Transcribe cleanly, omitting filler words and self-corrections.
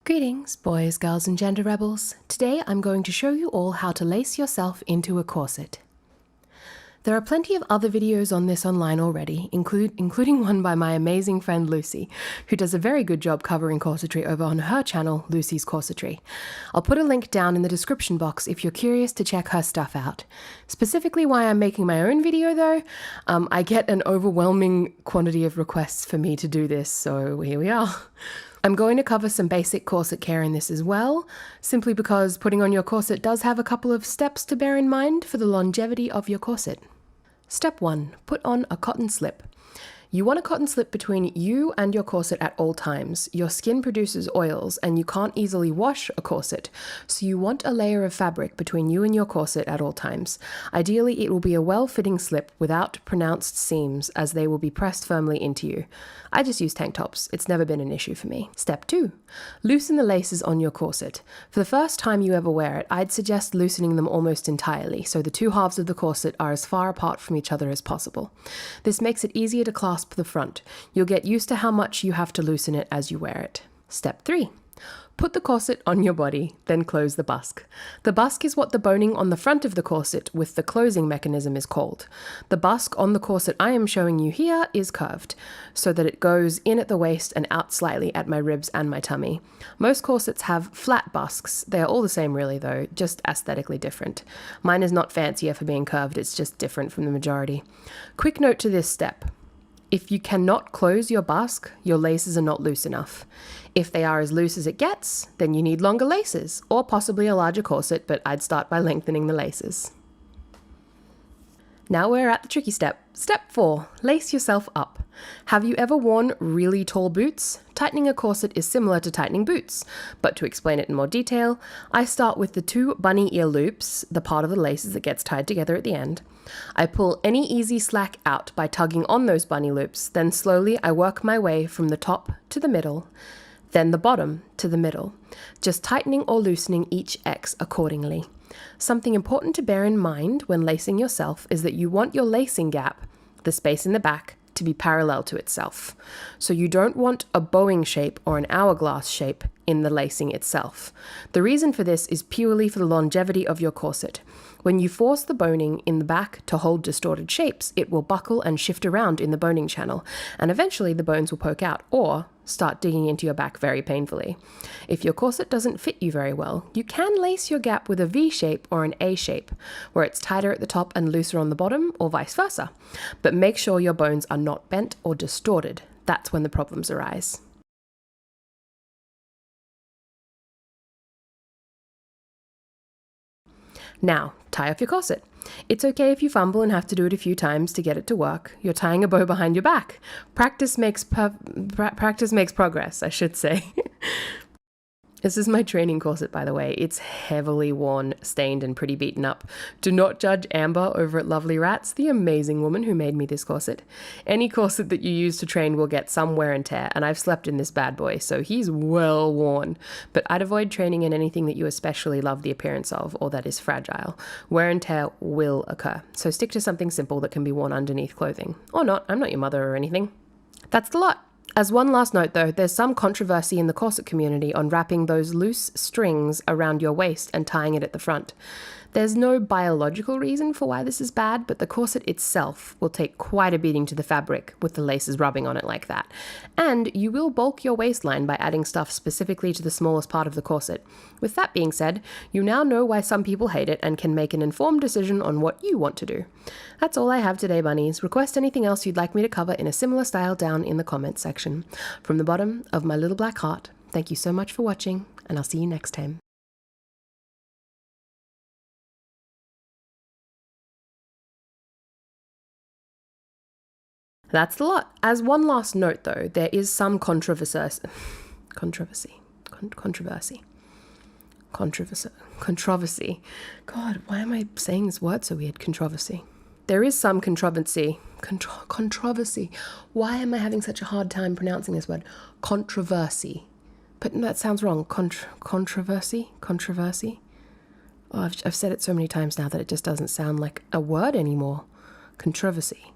Greetings, boys, girls, and gender rebels. Today I'm going to show you all how to lace yourself into a corset. There are plenty of other videos on this online already, including one by my amazing friend Lucy, who does a very good job covering corsetry over on her channel, Lucy's Corsetry. I'll put a link down in the description box if you're curious to check her stuff out. Specifically why I'm making my own video though, I get an overwhelming quantity of requests for me to do this, so here we are. I'm going to cover some basic corset care in this as well, simply because putting on your corset does have a couple of steps to bear in mind for the longevity of your corset. Step 1. Put on a cotton slip. You want a cotton slip between you and your corset at all times. Your skin produces oils and you can't easily wash a corset, so you want a layer of fabric between you and your corset at all times. Ideally, it will be a well-fitting slip without pronounced seams, as they will be pressed firmly into you. I just use tank tops. It's never been an issue for me. Step 2. Loosen the laces on your corset. For the first time you ever wear it, I'd suggest loosening them almost entirely, so the two halves of the corset are as far apart from each other as possible. This makes it easier to clasp the front. You'll get used to how much you have to loosen it as you wear it. Step 3. Put the corset on your body, then close the busk. The busk is what the boning on the front of the corset with the closing mechanism is called. The busk on the corset I am showing you here is curved, so that it goes in at the waist and out slightly at my ribs and my tummy. Most corsets have flat busks. They are all the same really though, just aesthetically different. Mine is not fancier for being curved, it's just different from the majority. Quick note to this step. If you cannot close your busk, your laces are not loose enough. If they are as loose as it gets, then you need longer laces, or possibly a larger corset, but I'd start by lengthening the laces. Now we're at the tricky step. Step 4. Lace yourself up. Have you ever worn really tall boots? Tightening a corset is similar to tightening boots, but to explain it in more detail, I start with the 2 bunny ear loops, the part of the laces that gets tied together at the end. I pull any easy slack out by tugging on those bunny loops, then slowly I work my way from the top to the middle, then the bottom to the middle, just tightening or loosening each X accordingly. Something important to bear in mind when lacing yourself is that you want your lacing gap, the space in the back, to be parallel to itself. So you don't want a bowing shape or an hourglass shape in the lacing itself. The reason for this is purely for the longevity of your corset. When you force the boning in the back to hold distorted shapes, it will buckle and shift around in the boning channel, and eventually the bones will poke out or start digging into your back very painfully. If your corset doesn't fit you very well, you can lace your gap with a V shape or an A shape, where it's tighter at the top and looser on the bottom, or vice versa. But make sure your bones are not bent or distorted. That's when the problems arise. Now, tie off your corset. It's okay if you fumble and have to do it a few times to get it to work. You're tying a bow behind your back. Practice makes progress, I should say. This is my training corset, by the way. It's heavily worn, stained, and pretty beaten up. Do not judge Amber over at Lovely Rats, the amazing woman who made me this corset. Any corset that you use to train will get some wear and tear, and I've slept in this bad boy, so he's well worn. But I'd avoid training in anything that you especially love the appearance of, or that is fragile. Wear and tear will occur, so stick to something simple that can be worn underneath clothing. Or not, I'm not your mother or anything. That's the lot. As one last note though, there's some controversy in the corset community on wrapping those loose strings around your waist and tying it at the front. There's no biological reason for why this is bad, but the corset itself will take quite a beating to the fabric with the laces rubbing on it like that. And you will bulk your waistline by adding stuff specifically to the smallest part of the corset. With that being said, you now know why some people hate it and can make an informed decision on what you want to do. That's all I have today, bunnies. Request anything else you'd like me to cover in a similar style down in the comments section. From the bottom of my little black heart, thank you so much for watching, and I'll see you next time. That's the lot. As one last note though, there is some controversy. God, why am I saying this word so weird? Controversy. There is some controversy. Controversy. Why am I having such a hard time pronouncing this word? Controversy. But that sounds wrong. Controversy? Oh, I've said it so many times now that it just doesn't sound like a word anymore. Controversy.